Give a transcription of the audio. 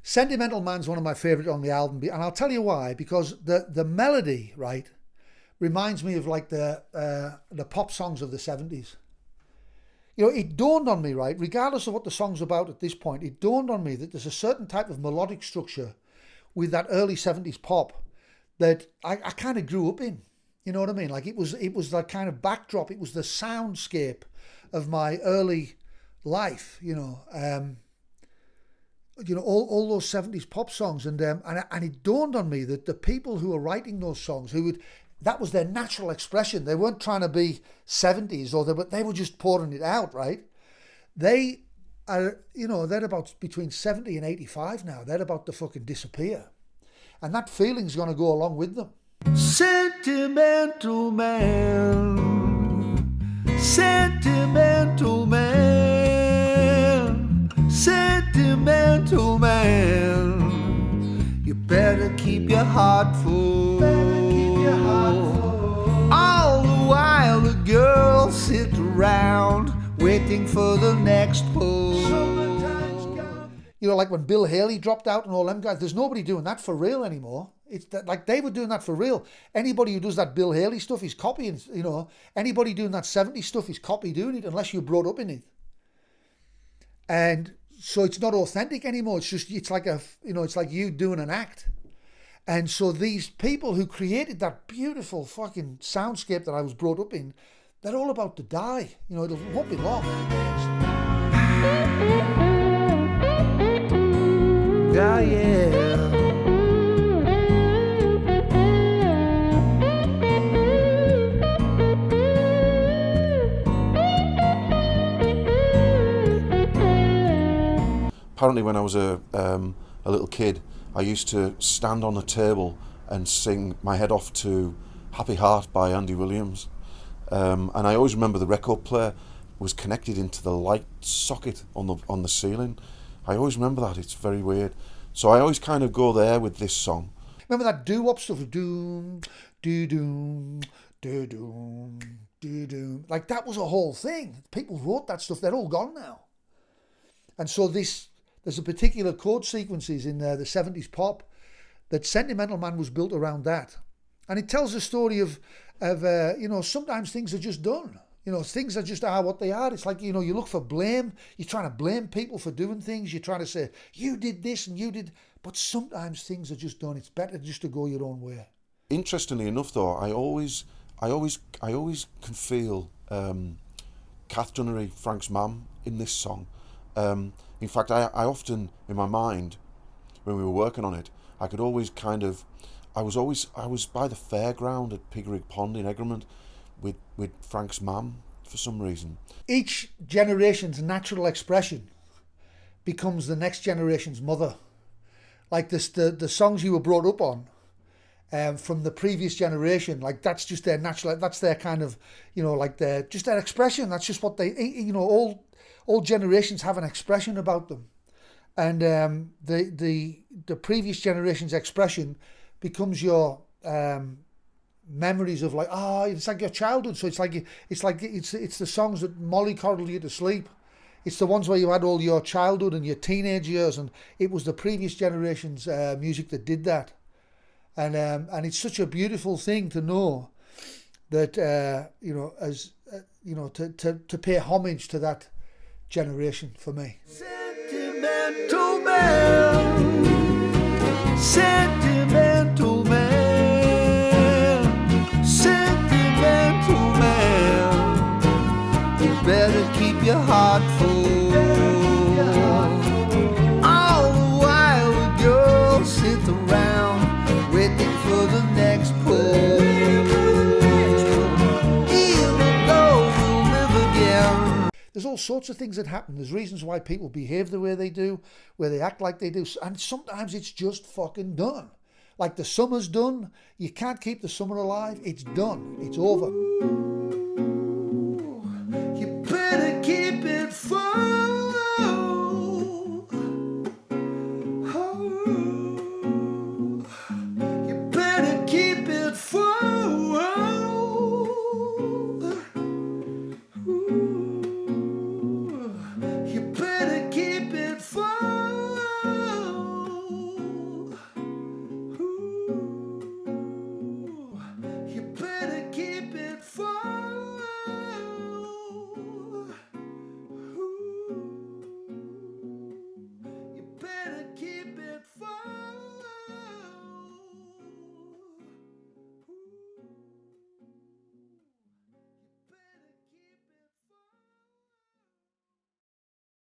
Sentimental Man's one of my favourite on the album, and I'll tell you why. Because the melody, right, reminds me of like the pop songs of the 70s. You know, it dawned on me, right, regardless of what the song's about at this point, it dawned on me that there's a certain type of melodic structure with that early 70s pop that I kind of grew up in. You know what I mean? Like it was that kind of backdrop. It was the soundscape of my early life, all those 70s pop songs. And it dawned on me that the people who were writing those songs, that was their natural expression. They weren't trying to be 70s, or they were just pouring it out, right? They are, they're about between 70 and 85 now. They're about to fucking disappear. And that feeling's going to go along with them. Sentimental man, sentimental man, sentimental man. You better keep your heart full. All the while the girls sit around waiting for the next pull. Like when Bill Haley dropped out and all them guys, there's nobody doing that for real anymore. It's like they were doing that for real. Anybody who does that Bill Haley stuff is copying, Anybody doing that 70s stuff is copy doing it unless you're brought up in it. And so it's not authentic anymore. It's like you doing an act. And so these people who created that beautiful fucking soundscape that I was brought up in, they're all about to die. It won't be long. Yeah, yeah. Apparently when I was a little kid, I used to stand on a table and sing my head off to Happy Heart by Andy Williams. And I always remember the record player was connected into the light socket on the ceiling. I always remember that. It's very weird. So I always kind of go there with this song. Remember that doo-wop stuff? Doom, doo-doom, doo-doom, doo-doom. Like that was a whole thing. People wrote that stuff. They're all gone now. And so there's a particular chord sequences in the 70s pop that Sentimental Man was built around that. And it tells a story of sometimes things are just done. Things are just what they are. It's like, you look for blame. You're trying to blame people for doing things. You're trying to say, you did this and you did. But sometimes things are just done. It's better just to go your own way. Interestingly enough, though, I always can feel Kath Dunnery, Frank's mum, in this song. In fact, I often, in my mind, when we were working on it, I could always I was by the fairground at Pigrig Pond in Egremont with Frank's mum for some reason. Each generation's natural expression becomes the next generation's mother. Like the songs you were brought up on from the previous generation, like that's just their natural, that's their kind of, just their expression. That's just what they, all generations have an expression about them. And the previous generation's expression becomes your memories of it's like your childhood. So it's the songs that mollycoddle you to sleep. It's the ones where you had all your childhood and your teenage years, and it was the previous generation's music that did that. And it's such a beautiful thing to know that to pay homage to that generation for me. Sentimental man, sentimental man, sentimental man. You better keep your heart full. All the while the girls sit around waiting for the next pull. Even though we'll live again. There's all sorts of things that happen. There's reasons why people behave the way they do, where they act like they do. And sometimes it's just fucking done. Like the summer's done. You can't keep the summer alive. It's done. It's over.